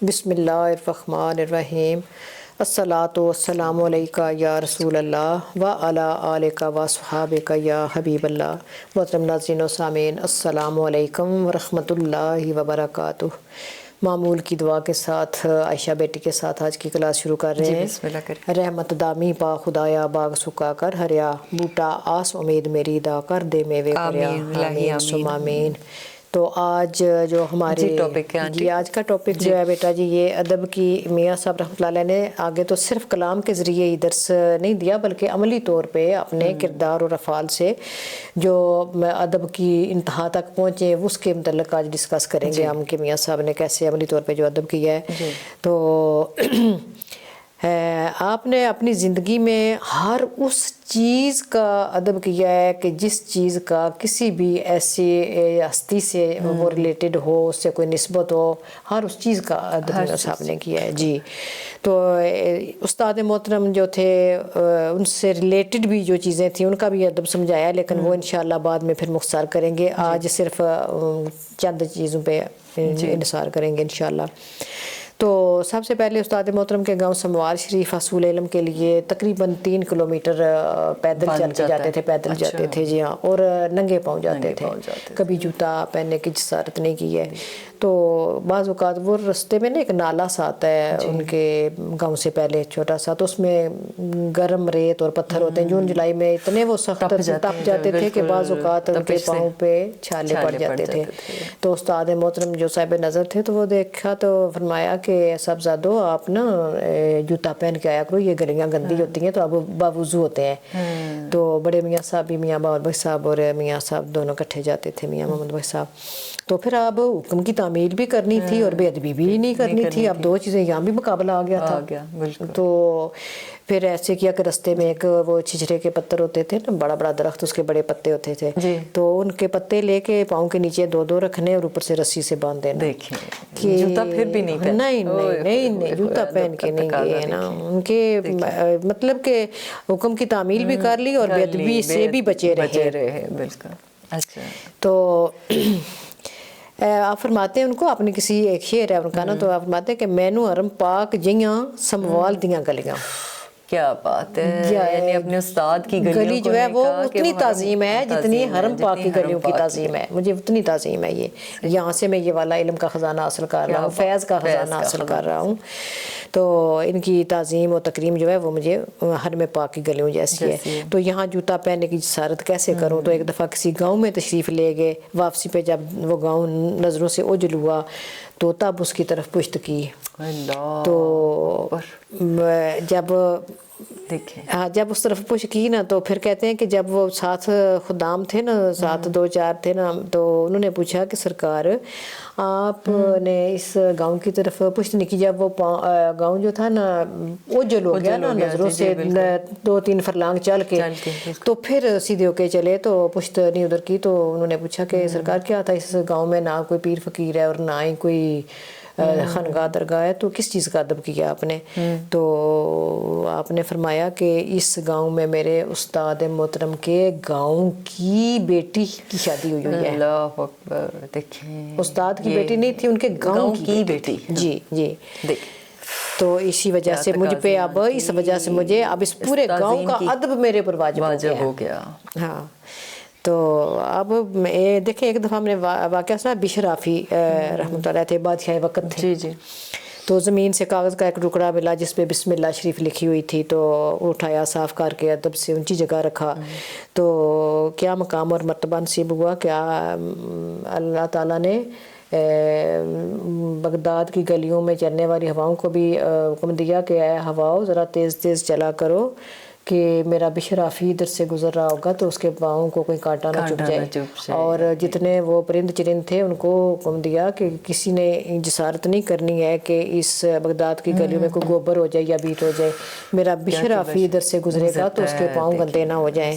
بسم اللہ الرحمن الرحیم الصلاۃ والسلام علیکہ یا رسول اللہ و علی آلک و صحابک یا حبیب اللہ۔ محترم ناظرین و سامعین، السلام علیکم ورحمۃ اللہ وبرکاتہ۔ معمول کی دعا کے ساتھ عائشہ بیٹی کے ساتھ آج کی کلاس شروع کر رہے ہیں۔ بسم اللہ کریں۔ رحمت دامی پا خدایا باغ سکا کر ہریا، بوٹا آس امید میری دا کر دے میوے کریا، آمین ثم آمین۔ تو آج جو ہمارے جی آج کا ٹاپک جو ہے بیٹا جی، یہ ادب کی میاں صاحب رحمۃ اللہ علیہ نے آگے تو صرف کلام کے ذریعے ہی درس نہیں دیا، بلکہ عملی طور پہ اپنے کردار اور افعال سے جو ادب کی انتہا تک پہنچے اس کے متعلق آج ڈسکس کریں گے ہم کہ میاں صاحب نے کیسے عملی طور پہ جو ادب کیا ہے۔ تو آپ نے اپنی زندگی میں ہر اس چیز کا ادب کیا ہے کہ جس چیز کا کسی بھی ایسی ہستی سے وہ ریلیٹڈ ہو، اس سے کوئی نسبت ہو، ہر اس چیز کا ادب میاں صاحب نے کیا ہے جی۔ تو استاد محترم جو تھے ان سے ریلیٹڈ بھی جو چیزیں تھیں ان کا بھی ادب سمجھایا، لیکن وہ انشاءاللہ بعد میں پھر مختصر کریں گے۔ آج صرف چند چیزوں پہ انحصار کریں گے انشاءاللہ۔ تو سب سے پہلے استاد محترم کے گاؤں سموار شریف حصول علم کے لیے تقریباً 3 کلومیٹر پیدل چل کے جاتے تھے، پیدل جاتے تھے جی ہاں، اور ننگے پاؤں جاتے تھے، کبھی جوتا پہننے کی جسارت نہیں کی ہے۔ تو بعض اوقات وہ رستے میں نا ایک نالا سا آتا ہے ان کے گاؤں سے پہلے چھوٹا سا، تو اس میں گرم ریت اور پتھر ہوتے ہیں، جون جولائی میں اتنے وہ سخت تپ جاتے تھے کہ بعض اوقات ان کے پاؤں پہ چھالے پڑ جاتے تھے۔ تو استاد محترم جو صاحب نظر تھے تو وہ دیکھا تو فرمایا کہ صاحبزادو آپ نا جوتا پہن کے آیا کرو، یہ گلیاں گندی ہوتی ہیں تو اب باوضو ہوتے ہیں۔ تو بڑے میاں صاحب بھی، میاں محمد بخش صاحب اور میاں صاحب دونوں کٹھے جاتے تھے، میاں محمد بخش صاحب۔ تو پھر اب حکم کی تعمیل بھی کرنی تھی اور بے ادبی بھی نہیں کرنی تھی، اب دو چیزیں یہاں بھی مقابلہ آ گیا تھا۔ تو پھر ایسے کیا کہ رستے میں ایک وہ چھچھرے کے پتھر ہوتے تھے نا، بڑا بڑا درخت، اس کے بڑے پتے ہوتے تھے، تو ان کے پتے لے کے پاؤں کے نیچے 2 رکھنے اور اوپر سے رسی سے باندھ دینا۔ جوتا پھر بھی نہیں پہن، نہیں جوتا پہن کے نہیں گئے نا، ان کے مطلب کہ حکم کی تعمیل بھی کر لی اور بے ادبی سے بھی بچے رہے۔ بالکل اچھا۔ تو آپ فرماتے ہیں ان کو، اپنی کسی ایک شعر ہے ان کا نا، تو آپ فرماتے ہیں کہ مینو حرم پاک جیاں سموال دیاں گلیاں۔ کیا بات ہے، یعنی اپنے استاد کی گلی جو ہے وہ اتنی تعظیم ہے جتنی حرم پاک کی گلیوں کی تعظیم ہے، مجھے اتنی تعظیم ہے یہ، یہاں سے میں یہ والا علم کا خزانہ حاصل کر رہا ہوں، فیض کا خزانہ حاصل کر رہا ہوں۔ تو ان کی تعظیم و تکریم جو ہے وہ مجھے حرم پاک کی گلیوں جیسی ہے۔ تو یہاں جوتا پہننے کی جسارت کیسے کروں؟ تو ایک دفعہ کسی گاؤں میں تشریف لے گئے، واپسی پہ جب وہ گاؤں نظروں سے اوجھل ہوا تو تب اس کی طرف پشت کی۔ تو جب اس طرف پش کی نا تو پھر کہتے ہیں کہ جب وہ ساتھ خدام تھے نا، ساتھ 2-4 تھے نا، تو انہوں نے پوچھا کہ سرکار آپ نے اس گاؤں کی طرف پشت نہیں کی، جب وہ گاؤں جو تھا نا اوجھل ہو گیا نا نظروں سے 2-3 فرلانگ چل کے، تو پھر سیدھے ہو کے چلے تو پشت نہیں ادھر کی۔ تو انہوں نے پوچھا کہ سرکار کیا تھا اس گاؤں میں نہ کوئی پیر فقیر ہے اور نہ ہی کوئی خانقاہ درگاہ ہے، تو کس چیز کا ادب کیا آپ نے؟ تو آپ نے فرمایا کہ اس گاؤں میں میرے استاد محترم کے گاؤں کی بیٹی کی شادی ہوئی ہے۔ اللہ اکبر، دیکھیں استاد کی بیٹی نہیں تھی، ان کے گاؤں کی بیٹی۔ جی جی۔ تو اسی وجہ سے مجھ پہ اب اس وجہ سے مجھے اب اس پورے گاؤں کا ادب میرے پر واجب ہو گیا۔ ہاں تو اب دیکھیں ایک دفعہ ہم نے واقعہ سنا، بشر رافی رحمۃ اللہ تھے، بادشاہ وقت تھے جی۔ تو زمین سے کاغذ کا ایک ٹکڑا ملا جس پہ بسم اللہ شریف لکھی ہوئی تھی، تو اٹھایا، صاف کر کے ادب سے اونچی جگہ رکھا۔ تو کیا مقام اور مرتبہ نصیب ہوا، کیا اللہ تعالیٰ نے بغداد کی گلیوں میں چلنے والی ہواؤں کو بھی حکم دیا کہ اے ہواؤ ذرا تیز تیز چلا کرو کہ میرا بشر رافی ادھر سے گزر رہا ہوگا تو اس کے پاؤں کو کوئی کانٹا نہ چبھ جائے۔ اور جتنے وہ پرند چرند تھے ان کو حکم دیا کہ کسی نے جسارت نہیں کرنی ہے کہ اس بغداد کی گلیوں میں کوئی گوبر ہو جائے یا بیٹ ہو جائے، میرا بشر رافی ادھر سے گزرے گا تو اس کے پاؤں گندے نہ ہو جائیں۔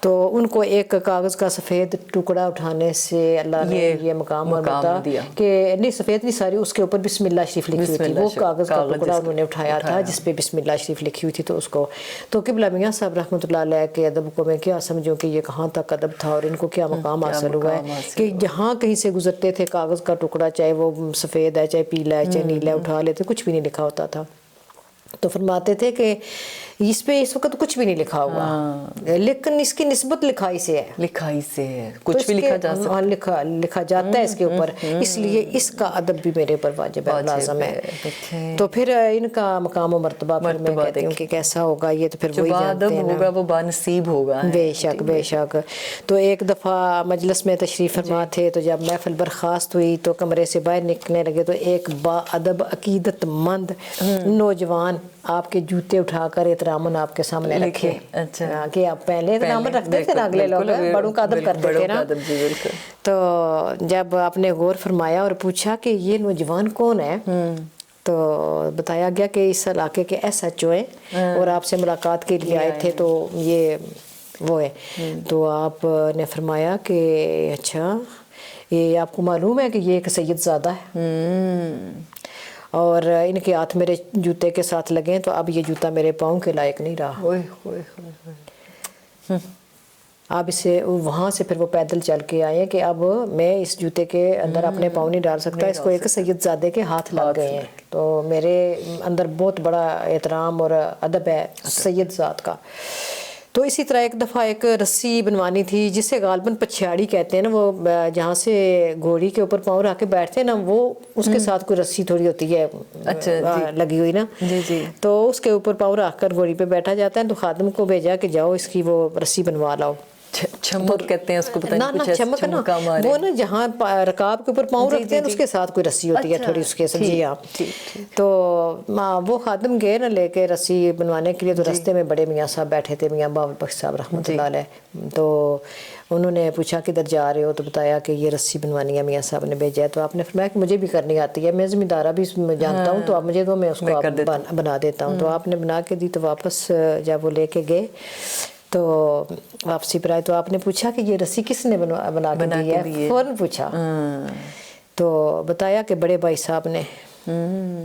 تو ان کو ایک کاغذ کا سفید ٹکڑا اٹھانے سے اللہ نے یہ مقام بتا کہ نہیں سفید نہیں ساری اس کے اوپر بسم اللہ شریف لکھی ہوئی تھی، وہ کاغذ کا ٹکڑا انہوں نے اٹھایا تھا جس پہ بسم اللہ شریف لکھی ہوئی تھی، تو اس کو تو قبلہ میاں صاحب رحمۃ اللہ علیہ کے ادب کو میں کیا سمجھوں کہ یہ کہاں تک ادب تھا اور ان کو کیا مقام حاصل ہوا ہے کہ جہاں کہیں سے گزرتے تھے کاغذ کا ٹکڑا چاہے وہ سفید ہے چاہے پیلا ہے چاہے نیلا ہے اٹھا لیتے، کچھ بھی نہیں لکھا ہوتا تھا، تو فرماتے تھے کہ اس پہ اس وقت کچھ بھی نہیں لکھا ہوا لیکن اس کی نسبت لکھائی سے ہے، لکھائی سے ہے، کچھ بھی لکھا جا سکتا ہے، لکھا جاتا ہے اس کے اوپر، اس لیے اس کا ادب بھی میرے پر واجب ہے، لازم ہے۔ تو پھر ان کا مقام و مرتبہ پھر میں کہتی ہوں کہ کیسا ہوگا یہ تو پھر وہی جانتے ہیں، ہوگا وہ بانصیب ہوگا، بے شک بے شک۔ تو ایک دفعہ مجلس میں تشریف فرما تھے، تو جب محفل برخاست ہوئی تو کمرے سے باہر نکلنے لگے تو ایک با ادب عقیدت مند نوجوان آپ کے جوتے اٹھا کر احتراماً آپ کے سامنے رکھے، کہ آپ پہلے احتراماً رکھتے تھے نا، اگلے لوگ بڑوں کا ادب کرتے تھے نا، تو جب آپ نے غور فرمایا اور پوچھا کہ یہ نوجوان کون ہے تو بتایا گیا کہ اس علاقے کے ایس ایچ او ہیں اور آپ سے ملاقات کے لیے آئے تھے، تو یہ وہ ہے، تو آپ نے فرمایا کہ اچھا یہ آپ کو معلوم ہے کہ یہ ایک سید زادہ ہے اور ان کے ہاتھ میرے جوتے کے ساتھ لگے ہیں تو اب یہ جوتا میرے پاؤں کے لائق نہیں رہا، اب اسے وہاں سے پھر وہ پیدل چل کے آئے کہ اب میں اس جوتے کے اندر اپنے پاؤں نہیں ڈال سکتا، اس کو ایک سید زادے کے ہاتھ لگ گئے ہیں، تو میرے اندر بہت بڑا احترام اور ادب ہے سید ذات کا۔ تو اسی طرح ایک دفعہ ایک رسی بنوانی تھی جسے غالباً پچھاڑی کہتے ہیں نا، وہ جہاں سے گھوڑی کے اوپر پاؤں رکھ کے بیٹھتے ہیں نا، وہ اس کے ساتھ کوئی رسی تھوڑی ہوتی ہے لگی ہوئی نا، تو اس کے اوپر پاؤں رکھ کر گھوڑی پہ بیٹھا جاتا ہے، تو خادم کو بھیجا کہ جاؤ اس کی وہ رسی بنوا لاؤ، چھمک کہتے ہیں اس کو، پتہ نہیں کچھ چھمک نا، وہ نا جہاں رکاب کے اوپر پاؤں رکھتے ہیں اس کے ساتھ کوئی رسی ہوتی ہے تھوڑی اس کے سمجھیے آپ، تو وہ خادم گئے نا لے کے رسی بنوانے کے لیے، تو رستے میں بڑے میاں صاحب بیٹھے تھے، میاں بابر بخش صاحب رحمۃ اللہ علیہ، تو انہوں نے پوچھا کدھر جا رہے ہو، تو بتایا کہ یہ رسی بنوانی ہے، میاں صاحب نے بھیجا ہے، تو آپ نے فرمایا کہ مجھے بھی کرنی آتی ہے، میں زمیندارہ بھی جانتا ہوں، تو آپ مجھے دو میں اس کو بنا دیتا ہوں، تو آپ نے بنا کے دی، تو واپس جب وہ لے کے گئے تو واپسی پر آئے تو آپ نے پوچھا کہ یہ رسی کس نے بنا کے دی ہے، فوراً پوچھا، تو بتایا کہ بڑے بھائی صاحب نے،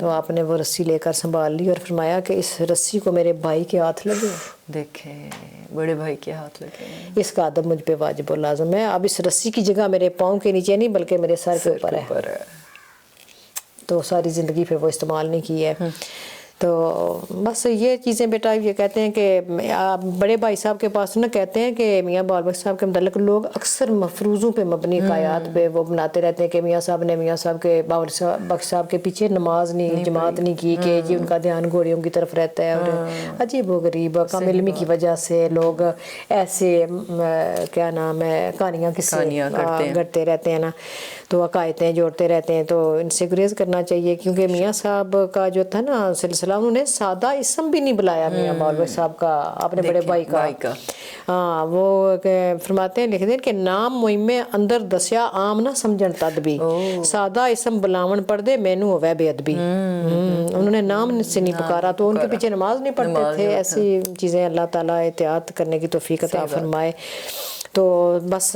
تو آپ نے وہ رسی لے کر سنبھال لی اور فرمایا کہ اس رسی کو میرے بھائی کے ہاتھ لگے، دیکھیں بڑے بھائی کے ہاتھ لگے، اس کا ادب مجھ پہ واجب و لازم ہے، اب اس رسی کی جگہ میرے پاؤں کے نیچے نہیں بلکہ میرے سر کے اوپر ہے، تو ساری زندگی پھر وہ استعمال نہیں کی ہے۔ تو بس یہ چیزیں بیٹا یہ کہتے ہیں کہ بڑے بھائی صاحب کے پاس نا کہتے ہیں کہ میاں بابر بخش صاحب کے متعلق لوگ اکثر مفروضوں پہ مبنی حکایات پہ وہ بناتے رہتے ہیں کہ میاں صاحب کے بابر بخش صاحب کے پیچھے نماز نہیں جماعت نہیں کی کہ جی ان کا دھیان گھوڑیوں کی طرف رہتا ہے، اور عجیب و غریب کم علمی کی وجہ سے لوگ ایسے کیا نام ہے کہانیاں گھڑتے رہتے ہیں نا، تو عقائدیں جوڑتے رہتے ہیں، تو ان سے گریز کرنا چاہیے، کیونکہ میاں صاحب کا جو تھا نا سلسلہ انہوں نے سادہ اسم بھی نہیں بلایا میاں بابر بخش صاحب کا، اپنے بڑے بھائی کا، ہاں وہ فرماتے ہیں لکھ دیں کہ نام مہم اندر دسیا عام نہ سمجھن تدبی، سادہ اسم بلاون پڑھ دے مینو ہوئے بے ادبی، انہوں نے نام سے نہیں پکارا تو ان کے پیچھے نماز نہیں پڑھتے تھے، ایسی چیزیں اللہ تعالیٰ احتیاط کرنے کی توفیق عطا فرمائے۔ تو بس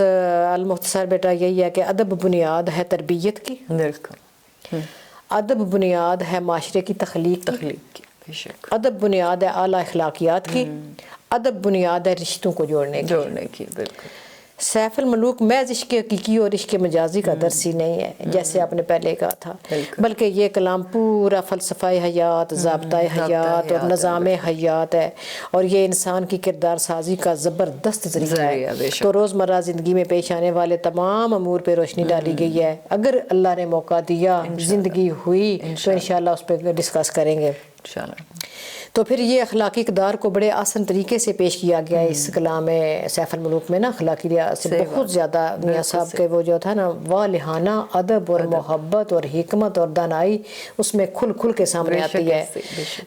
المختصر بیٹا یہی ہے کہ ادب بنیاد ہے تربیت کی، ادب بنیاد ہے معاشرے کی تخلیق کی، ادب بنیاد ہے اعلیٰ اخلاقیات کی، ادب بنیاد ہے رشتوں کو جوڑنے کی، بالکل۔ سیف الملوک محض عشق حقیقی اور عشق مجازی کا درس ہی نہیں ہے جیسے آپ نے پہلے کہا تھا، بلکہ یہ کلام پورا فلسفہ حیات، ضابطہ حیات اور نظام حیات ہے، اور یہ انسان کی کردار سازی کا زبردست ذریعہ ہے، تو روزمرہ زندگی میں پیش آنے والے تمام امور پہ روشنی ڈالی گئی ہے، اگر اللہ نے موقع دیا زندگی ہوئی تو انشاءاللہ اس پہ ڈسکس کریں گے۔ تو پھر یہ اخلاقی اقدار کو بڑے آسان طریقے سے پیش کیا گیا ہے اس کلام سیف الملوک میں نا، اخلاقی لحاظ سے بہت زیادہ میاں صاحب کے وہ جو تھا نا والہانہ ادب اور محبت اور حکمت اور دانائی اس میں کھل کھل کے سامنے آتی ہے،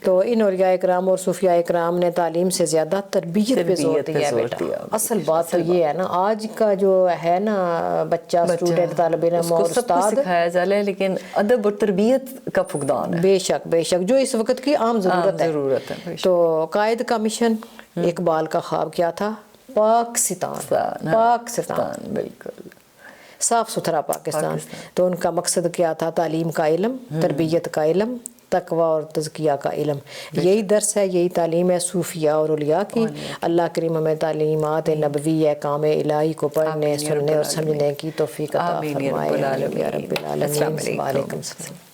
تو ان اولیاء اکرام اور صوفیاء اکرام نے تعلیم سے زیادہ تربیت پہ زور دیا ہے بیٹا، اصل بات تو یہ ہے نا، آج کا جو ہے نا بچہ اسٹوڈنٹ طالب علم اور استاد سکھایا جا رہا ہے لیکن ادب اور تربیت کا فقدان ہے، بے شک بے شک، جو اس وقت کی عام ضرورت ہے۔ تو قائد کا مشن اقبال کا خواب کیا تھا؟ پاکستان بالکل صاف ستھرا پاکستان. تو ان کا مقصد کیا تھا؟ تعلیم کا علم، تربیت کا علم، تقوی اور تزکیہ کا علم. یہی درس ہے، یہی تعلیم ہے صوفیاء اور اولیاء کی. اللہ کریم ہمیں تعلیمات نبوی احکام الہی کو پڑھنے، سننے اور سمجھنے کی توفیق عطا فرمائے. یا رب العالمین. وعلیکم السلام.